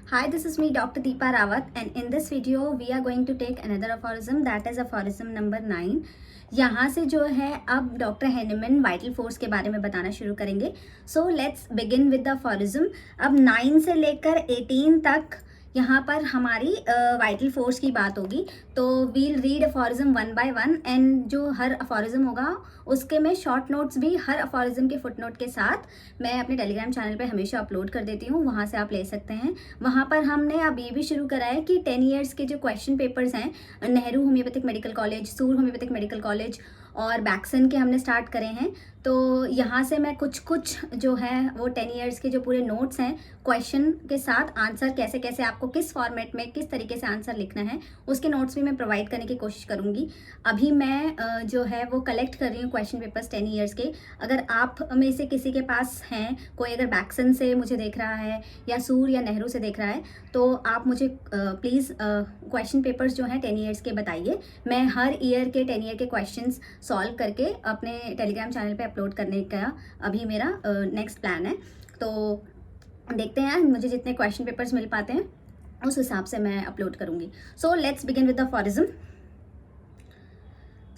Hi, this is me, Dr. Deepa Rawat, and in this video, we are going to take another aphorism, that is aphorism number 9. यहाँ से जो है अब doctor हैनिमन vital force के बारे में बताना शुरू करेंगे. So let's begin with the aphorism. अब 9 से लेकर 18 तक यहाँ पर हमारी वाइटल फोर्स की बात होगी. तो we'll read aphorism one by one, and जो हर अफोरिज्म होगा उसके में शॉर्ट नोट्स भी हर अफोरिज्म के फुट नोट के साथ मैं अपने टेलीग्राम चैनल पे हमेशा अपलोड कर देती हूँ. वहाँ से आप ले सकते हैं. वहाँ पर हमने अब ये भी शुरू करा है कि 10 ईयर्स के जो क्वेश्चन पेपर्स हैं, नेहरू होम्योपैथिक मेडिकल कॉलेज, सूर होम्योपैथिक मेडिकल कॉलेज और बैक्सन के हमने स्टार्ट करे हैं. तो यहाँ से मैं कुछ जो है वो 10 ईयर्स के जो पूरे नोट्स हैं क्वेश्चन के साथ आंसर कैसे कैसे आपको किस फॉर्मेट में किस तरीके से आंसर लिखना है उसके नोट्स भी मैं प्रोवाइड करने की कोशिश करूँगी. अभी मैं जो है वो कलेक्ट कर रही हूँ क्वेश्चन पेपर्स 10 ईयर्स के. अगर आप में से किसी के पास हैं, कोई अगर बैक्सन से मुझे देख रहा है या सूर या नेहरू से देख रहा है, तो आप मुझे प्लीज़ क्वेश्चन पेपर्स जो हैं 10 ईयर्स के बताइए. मैं हर ईयर के 10 ईयर के क्वेश्चंस सॉल्व करके अपने टेलीग्राम चैनल पे अपलोड करने का अभी मेरा नेक्स्ट प्लान है. तो देखते हैं मुझे जितने क्वेश्चन पेपर्स मिल पाते हैं उस हिसाब से मैं अपलोड करूँगी. So let's begin with the aphorism.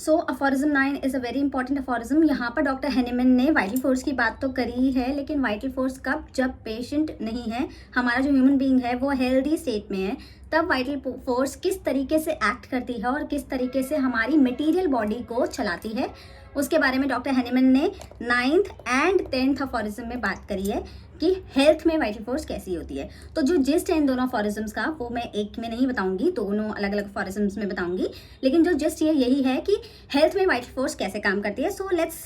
So aphorism 9 is a very important aphorism. यहाँ पर डॉक्टर हैनिमन ने वाइटल फोर्स की बात तो करी है, लेकिन वाइटल फोर्स कब, जब पेशेंट नहीं है, हमारा जो ह्यूमन बीइंग है वो हेल्दी स्टेट में है, तब वाइटल फोर्स किस तरीके से एक्ट करती है और किस तरीके से हमारी मटेरियल बॉडी को चलाती है, उसके बारे में डॉक्टर हैनिमन ने 9th एंड 10th अफोरिज्म में बात करी है कि हेल्थ में वाइटल फोर्स कैसी होती है. तो जो जिस्ट है इन दोनों अफोरिज्म्स का वो मैं एक में नहीं बताऊंगी, दोनों अलग अलग अफोरिज्म्स में बताऊंगी, लेकिन जो जिस्ट ये यही है कि हेल्थ में वाइटल फोर्स कैसे काम करती है. So let's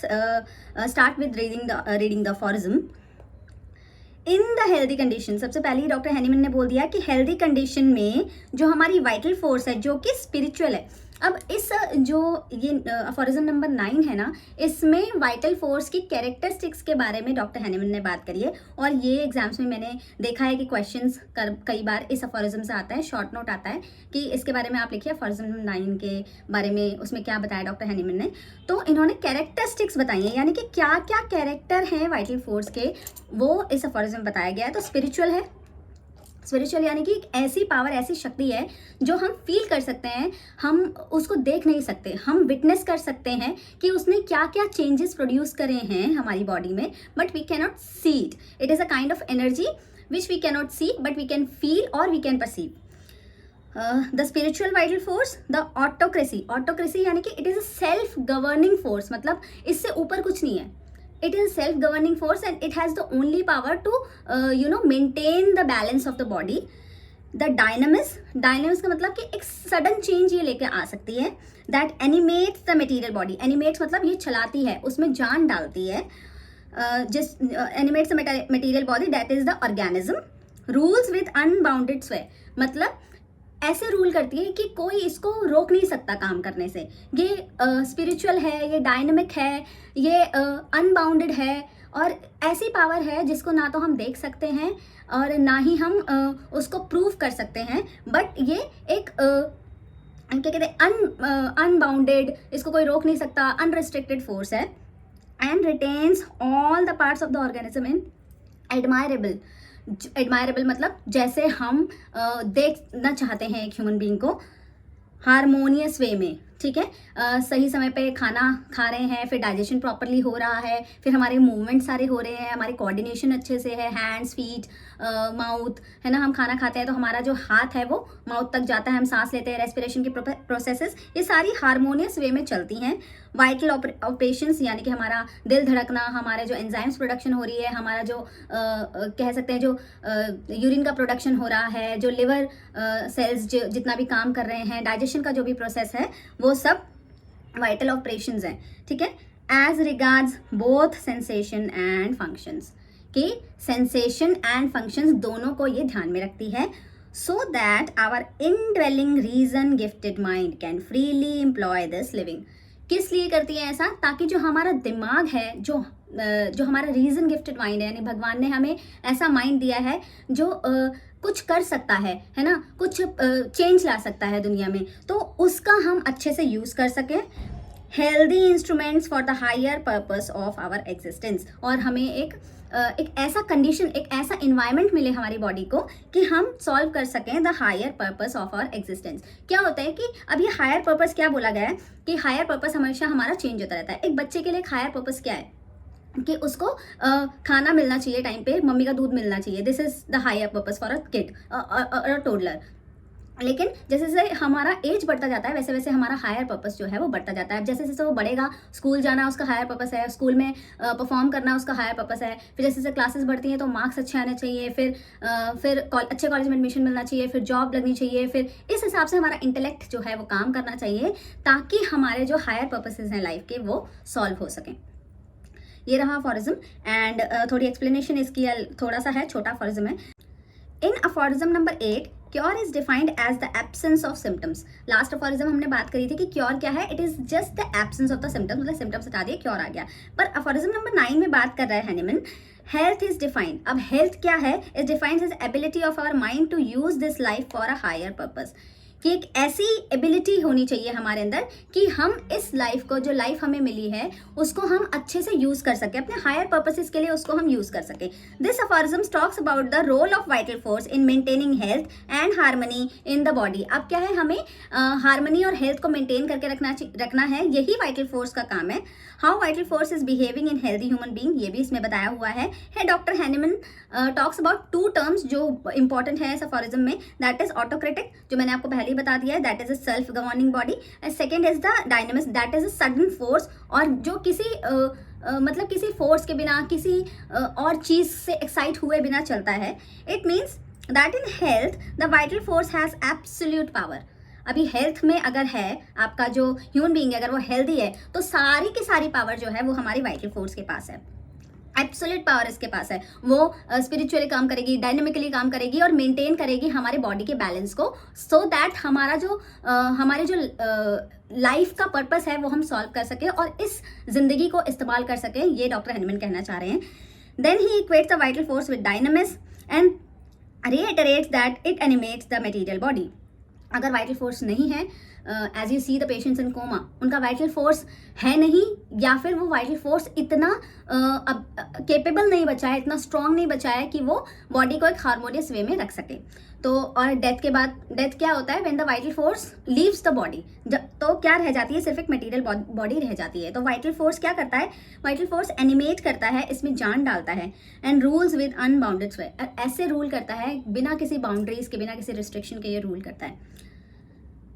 start with reading the aphorism. In the healthy condition, सबसे पहले डॉक्टर हैनिमन ने बोल दिया कि हेल्दी कंडीशन में जो हमारी वाइटल फोर्स है जो कि स्पिरिचुअल है. अब इस जो ये अफोरिज्म नंबर 9 है ना, इसमें वाइटल फोर्स की कैरेक्टरिस्टिक्स के बारे में डॉक्टर हैनिमन ने बात करी है. और ये एग्जाम्स में मैंने देखा है कि क्वेश्चंस कई बार इस अफोरिज्म से आता है, शॉर्ट नोट आता है कि इसके बारे में आप लिखिए अफोरिज्म नंबर 9 के बारे में, उसमें क्या बताया डॉक्टर हैनिमन ने. तो इन्होंने कैरेक्टरिस्टिक्स बताई हैं, यानी कि क्या क्या कैरेक्टर हैं वाइटल फोर्स के, वो इस अफोरिज्म में बताया गया है. तो स्पिरिचुअल है. स्पिरिचुअल यानी कि एक ऐसी पावर, ऐसी शक्ति है जो हम फील कर सकते हैं, हम उसको देख नहीं सकते, हम विटनेस कर सकते हैं कि उसने क्या क्या चेंजेस प्रोड्यूस करे हैं हमारी बॉडी में, but we can not see it. It is a kind of energy which we can not see but we can feel और we can perceive. The spiritual vital force, the autocracy. Autocracy यानी कि it is a self governing force, मतलब इससे ऊपर कुछ नहीं है. It is self-governing force and it has the only power to maintain the balance of the body. The dynamism का मतलब कि एक सडन चेंज ये लेके आ सकती है. That animates the material body. Animates मतलब ये चलाती है, उसमें जान डालती है. Animates the material body, that is the organism. Rules with unbounded sway, मतलब ऐसे रूल करती है कि कोई इसको रोक नहीं सकता काम करने से. ये स्पिरिचुअल है, ये डायनेमिक है, ये अनबाउंडेड है, और ऐसी पावर है जिसको ना तो हम देख सकते हैं और ना ही हम उसको प्रूव कर सकते हैं, बट ये एक क्या कहते हैं, अनबाउंडेड, इसको कोई रोक नहीं सकता, अनरिस्ट्रिक्टेड फोर्स है. And retains all the parts of the organism in admirable. Admirable मतलब जैसे हम देखना चाहते हैं एक ह्यूमन बीइंग को, हारमोनियस वे में, ठीक है. सही समय पे खाना खा रहे हैं, फिर डाइजेशन प्रॉपरली हो रहा है, फिर हमारे मूवमेंट सारे हो रहे हैं, हमारे कोऑर्डिनेशन अच्छे से है, हैंड्स, फीट, माउथ, है ना. हम खाना खाते हैं तो हमारा जो हाथ है वो माउथ तक जाता है, हम सांस लेते हैं, रेस्पिरेशन की प्रोसेसेस, ये सारी हारमोनियस वे में चलती हैं. वाइटल ऑपरेशंस यानी कि हमारा दिल धड़कना, हमारे जो एंजाइम्स प्रोडक्शन हो रही है, हमारा जो कह सकते हैं जो यूरिन का प्रोडक्शन हो रहा है, जो लिवर सेल्स जितना भी काम कर रहे हैं, डाइजेशन का जो भी प्रोसेस है, वो सब वाइटल ऑपरेशंस हैं, ठीक है. As regards both sensation and functions, कि सेंसेशन एंड फंक्शंस दोनों को ये ध्यान में रखती है. So that our indwelling reason gifted mind can freely employ this living. किस लिए करती है ऐसा? ताकि जो हमारा दिमाग है, जो हमारा रीजन गिफ्टेड माइंड है, यानी भगवान ने हमें ऐसा माइंड दिया है जो कुछ कर सकता है ना, कुछ चेंज ला सकता है दुनिया में, तो उसका हम अच्छे से यूज़ कर सकें. Healthy instruments for the higher purpose of our existence, और हमें एक एक ऐसा कंडीशन, एक ऐसा इन्वायरमेंट मिले हमारी बॉडी को कि हम सॉल्व कर सकें the higher purpose of our existence. क्या होता है कि अब ये हायर पर्पस क्या बोला गया है कि हायर पर्पस हमेशा हमारा चेंज होता रहता है। एक बच्चे के लिए एक हायर पर्पस क्या है कि उसको खाना मिलना चाहिए टाइम पे, मम्मी का दूध मिलना चाहिए, this is the higher purpose for a kid और टोडलर। लेकिन जैसे जैसे हमारा एज बढ़ता जाता है वैसे वैसे हमारा हायर पर्पस जो है वो बढ़ता जाता है। जैसे जैसे वो बढ़ेगा, स्कूल जाना उसका हायर पर्पस है, स्कूल में परफॉर्म करना उसका हायर पर्पस है। फिर जैसे जैसे क्लासेस बढ़ती हैं तो मार्क्स अच्छे आने चाहिए, फिर अच्छे कॉलेज में एडमिशन मिलना चाहिए, फिर जॉब लगनी चाहिए, फिर इस हिसाब से हमारा इंटेलेक्ट जो है वो काम करना चाहिए ताकि हमारे जो हायर पर्पसेस हैं लाइफ के वो सॉल्व हो सकें। ये रहा अफोरिज्म एंड थोड़ी एक्सप्लेनेशन इसकी थोड़ा सा है, छोटा अफोरिज्म है। In aphorism number 8, cure is defined as the absence of symptoms. Last aphorism हमने बात करी थी कि क्योर क्या है, it is just the absence of the symptoms, मतलब सिम्टम्स हटा दिए क्योर आ गया। पर अफोरिज्म नंबर 9 में बात कर रहा है हैनिमन, हेल्थ इज डिफाइंड। अब हेल्थ क्या है, is defined as ability of our mind to use this life for a higher purpose. कि एक ऐसी एबिलिटी होनी चाहिए हमारे अंदर कि हम इस लाइफ को, जो लाइफ हमें मिली है, उसको हम अच्छे से यूज कर सके, अपने हायर पर्पसेस के लिए उसको हम यूज कर सके। This aphorism talks about the role of vital force in maintaining health and harmony in the body. अब क्या है, हमें हार्मनी और हेल्थ को मेंटेन करके रखना है, यही वाइटल फोर्स का काम है। How vital force is behaving in healthy human being, ये भी इसमें बताया हुआ है। Doctor Hahnemann talks about 2 terms जो इंपॉर्टेंट है इस अफोरिज्म में, दैट इज ऑटोक्रेटिक, जो मैंने आपको पहले ही बता दिया है, that is a self governing body. Second is the dynamics, that is a sudden force, और जो किसी मतलब किसी फोर्स के बिना, किसी और चीज से एक्साइट हुए बिना चलता है। It means that in health the vital force has absolute power. अभी हेल्थ में अगर है आपका जो ह्यूमन बीइंग है, अगर वो हेल्दी है तो सारी की सारी पावर जो है वो हमारी वाइटल फोर्स के पास है, एब्सोल्यूट पावर इसके पास है। वो स्पिरिचुअली काम करेगी, डायनेमिकली काम करेगी और मेंटेन करेगी हमारे बॉडी के बैलेंस को, सो दैट हमारा जो हमारे जो लाइफ का पर्पस है वो हम सॉल्व कर सकें और इस जिंदगी को इस्तेमाल कर सकें, ये डॉक्टर हैनिमन कहना चाह रहे हैं। Then he equates the vital force with dynamics and reiterates that it animates the material body। अगर वाइटल फोर्स नहीं है, as you see the patients in coma, उनका वाइटल फोर्स है नहीं, या फिर वो वाइटल फोर्स इतना केपेबल नहीं बचा है, इतना स्ट्रांग नहीं बचा है कि वो बॉडी को एक हार्मोनियस वे में रख सके। तो और डेथ के बाद, डेथ क्या होता है, when the vital force leaves the body, तो क्या रह जाती है, सिर्फ एक मटेरियल बॉडी रह जाती है। तो वाइटल फोर्स क्या करता है, वाइटल फोर्स एनिमेट करता है, इसमें जान डालता है, एंड रूल्स विद अनबाउंडेड स्वे, ऐसे रूल करता है बिना किसी बाउंड्रीज के, बिना किसी रिस्ट्रिक्शन के ये रूल करता है।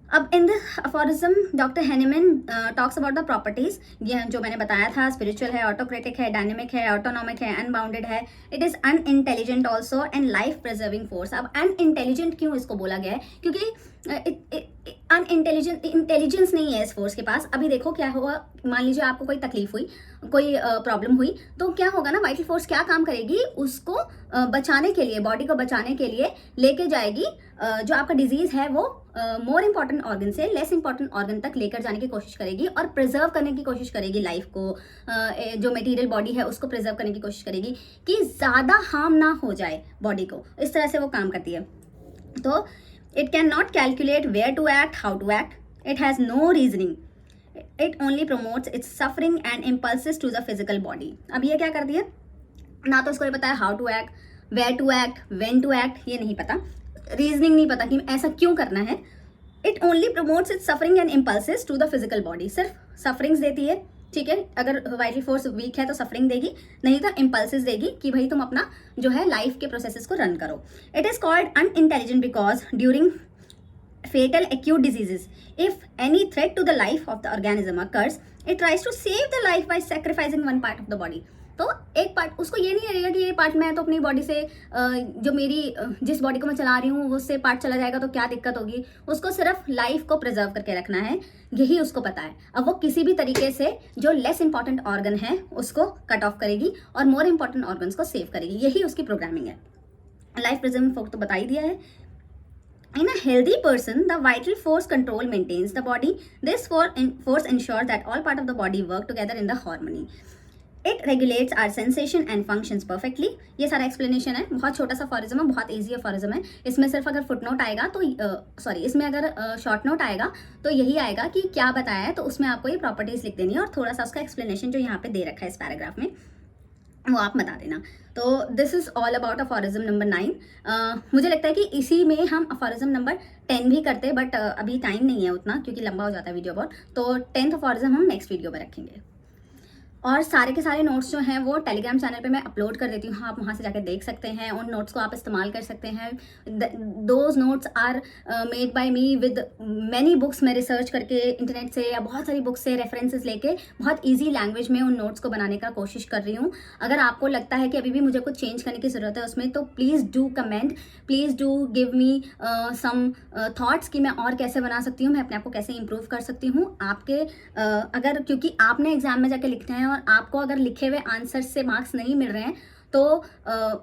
अब in the aphorism doctor Hahnemann talks about the properties, ये जो मैंने बताया था, स्पिरिचुअल है, ऑटोक्रेटिक है, डायनेमिक है, ऑटोनॉमिक है, अनबाउंडेड है, it is unintelligent also and life preserving force. अब अनइंटेलिजेंट क्यों इसको बोला गया है, क्योंकि इंटेलिजेंस नहीं है इस फोर्स के पास। अभी देखो क्या हुआ, मान लीजिए आपको कोई तकलीफ हुई, कोई प्रॉब्लम हुई, तो क्या होगा ना, वाइटल फोर्स क्या काम करेगी, उसको बचाने के लिए, बॉडी को बचाने के लिए लेके जाएगी जो आपका डिजीज है वो मोर इंपॉर्टेंट ऑर्गन से लेस इंपॉर्टेंट ऑर्गन तक लेकर जाने की कोशिश करेगी और प्रिजर्व करने की कोशिश करेगी लाइफ को, जो मटेरियल बॉडी है उसको प्रिजर्व करने की कोशिश करेगी कि ज़्यादा हार्म ना हो जाए बॉडी को, इस तरह से वो काम करती है। तो it cannot calculate where to act, how to act, it has no reasoning, it only promotes its suffering and impulses to the physical body। अब ये क्या कर दिया, ना तो इसको ये पता है how to act, where to act, when to act, ये नहीं पता, रीजनिंग नहीं पता कि ऐसा क्यों करना है। It only promotes its suffering and impulses to the physical body, सिर्फ सफरिंग्स देती है, ठीक है, अगर वाइटल फोर्स वीक है तो सफरिंग देगी, नहीं तो इम्पल्सेस देगी कि भाई तुम अपना जो है लाइफ के प्रोसेसेस को रन करो। It is called unintelligent because during fatal acute diseases, if any threat to the life of the organism occurs, it tries to save the life by sacrificing one part of the body। तो एक part, उसको ये नहीं लगेगा कि ये part मैं तो अपनी बॉडी से जो मेरी जिस बॉडी को मैं चला रही हूँ उससे पार्ट चला जाएगा तो क्या दिक्कत होगी, उसको सिर्फ लाइफ को प्रिजर्व करके रखना है, यही उसको पता है। अब वो किसी भी तरीके से जो लेस इंपॉर्टेंट ऑर्गन है उसको कट ऑफ करेगी और मोर इंपॉर्टेंट ऑर्गन्स को सेव करेगी, यही उसकी प्रोग्रामिंग है। लाइफ प्रिजर्विंग फोर्स तो बता ही दिया है। In a healthy person, the vital force control maintains the body. This force ensures that all parts of the body work together in the harmony. It regulates our sensation and functions perfectly। ये सारा explanation है, बहुत छोटा सा aphorism है, बहुत easy aphorism है। इसमें सिर्फ अगर फुट नोट आएगा तो इसमें अगर शॉर्ट नोट आएगा तो यही आएगा कि क्या बताया है, तो उसमें आपको ये प्रॉपर्टीज लिख देनी है और थोड़ा सा उसका एक्सप्लेनेशन जो यहाँ पे दे रखा है इस पैराग्राफ में। वो आप बता देना। तो this is all about aphorism number 9। मुझे लगता है कि इसी में हम अफोरिज्म नंबर 10 भी करते, बट अभी टाइम नहीं है उतना क्योंकि लंबा हो जाता है वीडियो बहुत। तो 10th अफोरिज्म हम नेक्स्ट वीडियो में रखेंगे। और सारे के सारे नोट्स जो हैं वो टेलीग्राम चैनल पे मैं अपलोड कर देती हूँ, आप वहाँ से जाके देख सकते हैं, उन नोट्स को आप इस्तेमाल कर सकते हैं। Those notes are made by me with many books. मैं रिसर्च करके इंटरनेट से या बहुत सारी बुक्स से रेफरेंसेस लेके बहुत ईजी लैंग्वेज में उन नोट्स को बनाने का कोशिश कर रही हूँ। अगर आपको लगता है कि अभी भी मुझे कुछ चेंज करने की ज़रूरत है उसमें, तो please do comment, please do give me some thoughts कि मैं और कैसे बना सकती हूँ, मैं अपने आप को कैसे इंप्रूव कर सकती हूँ। आपके अगर, क्योंकि आपने एग्जाम में जाके लिखना है और आपको अगर लिखे हुए आंसर से मार्क्स नहीं मिल रहे हैं तो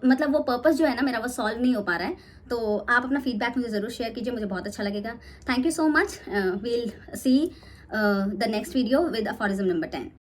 मतलब वो पर्पस जो है ना मेरा, वो सॉल्व नहीं हो पा रहा है। तो आप अपना फीडबैक मुझे ज़रूर शेयर कीजिए, मुझे बहुत अच्छा लगेगा। Thank you so much. We'll see the next video with aphorism number 10।